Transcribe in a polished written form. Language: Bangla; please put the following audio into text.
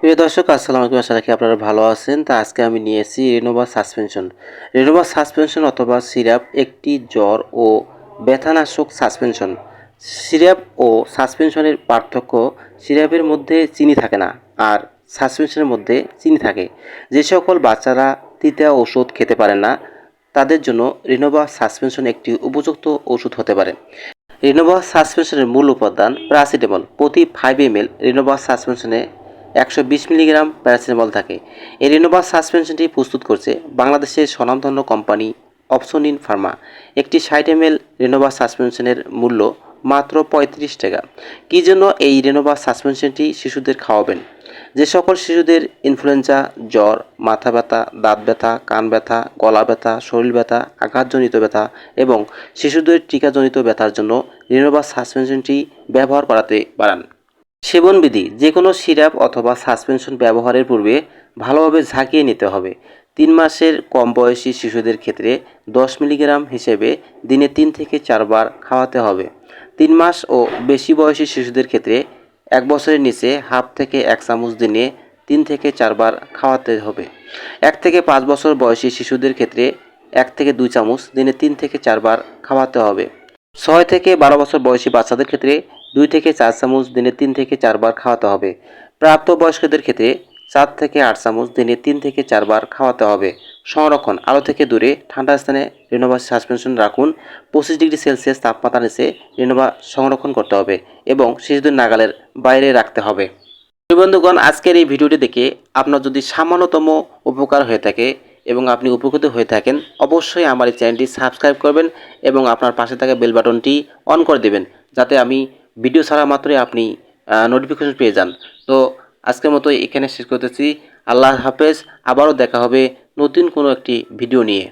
প্রিয় দর্শক আসসালামু আলাইকুম, আশা রাখি আপনারা ভালো আছেন। তা আজকে আমি নিয়ে এসেছি রেনোভা সাসপেনশন। রেনোভা সাসপেনশন অথবা সিরাপ একটি জ্বর ও ব্যথানাশক সাসপেনশন। সিরাপ ও সাসপেনশনের পার্থক্য: সিরাপের মধ্যে চিনি থাকে না, আর সাসপেনশনের মধ্যে চিনি থাকে। যে সকল বাচ্চারা তিতা ওষুধ খেতে পারে না, তাদের জন্য রেনোভা সাসপেনশন একটি উপযুক্ত ওষুধ হতে পারে। রেনোভা সাসপেনশনের মূল উপাদান প্যারাসিটামল। প্রতি 5 ml রেনোভা সাসপেনশনে 120 মিলিগ্রাম প্যারাসিটামল থাকে। এই রেনোভা সাসপেনশনটি প্রস্তুত করছে বাংলাদেশের স্বনামধন্য কোম্পানি অপসনিন ফার্মা। একটি 60 ml রেনোভা সাসপেনশনের মূল্য মাত্র 35 টাকা। কী জন্য এই রেনোভা সাসপেনশনটি শিশুদের খাওয়াবেন? যে সকল শিশুদের ইনফ্লুয়েঞ্জা, জ্বর, মাথা ব্যথা, দাঁত ব্যথা, কান ব্যথা, গলা ব্যথা, শরীর ব্যথা, আঘাতজনিত ব্যথা এবং শিশুদের টিকাজনিত ব্যথার জন্য রেনোভা সাসপেনশনটি ব্যবহার করাতে পারেন। সেবনবিধি: যে কোনো সিরাপ অথবা সাসপেনশন ব্যবহারের পূর্বে ভালোভাবে ঝাঁকিয়ে নিতে হবে। 3 মাসের কম বয়সী শিশুদের ক্ষেত্রে 10 মিলিগ্রাম হিসেবে দিনে 3 থেকে 4 বার খাওয়াতে হবে। 3 মাস ও বেশি বয়সী শিশুদের ক্ষেত্রে 1 বছরের নিচে হাফ থেকে 1 চামচ দিনে 3 থেকে 4 বার খাওয়াতে হবে। 1 থেকে 5 বছর বয়সী শিশুদের ক্ষেত্রে 1 থেকে 2 চামচ দিনে 3 থেকে 4 বার খাওয়াতে হবে। 6 থেকে 12 বছর বয়সী বাচ্চাদের ক্ষেত্রে 2 থেকে 4 চামচ দিনে 3 থেকে 4 বার খাওয়াতে হবে। প্রাপ্তবয়স্কদের ক্ষেত্রে 4 থেকে 8 চামচ দিনে 3 থেকে 4 বার খাওয়াতে হবে। সংরক্ষণ: আলো থেকে দূরে ঠান্ডা স্থানে রেনোভা সাসপেনশন রাখুন। 25 ডিগ্রি সেলসিয়াস তাপমাত্রা নিচে রেনোভা সংরক্ষণ করতে হবে এবং শিশুদের নাগালের বাইরে রাখতে হবে। বন্ধুগণ, আজকের এই ভিডিওটি দেখে আপনার যদি সামান্যতম উপকার হয়ে থাকে এবং আপনি উপকৃত হয়ে থাকেন, অবশ্যই আমার এই চ্যানেলটি সাবস্ক্রাইব করবেন এবং আপনার পাশে থাকা বেল বাটনটি অন করে দেবেন, যাতে আমি ভিডিও ছাড়া মাত্রই আপনি নোটিফিকেশন পেয়ে যান। তো আজকের মতো এখানে শেষ করতেছি। আল্লাহ হাফেজ। আবারও দেখা হবে নতুন কোনো একটি ভিডিও নিয়ে।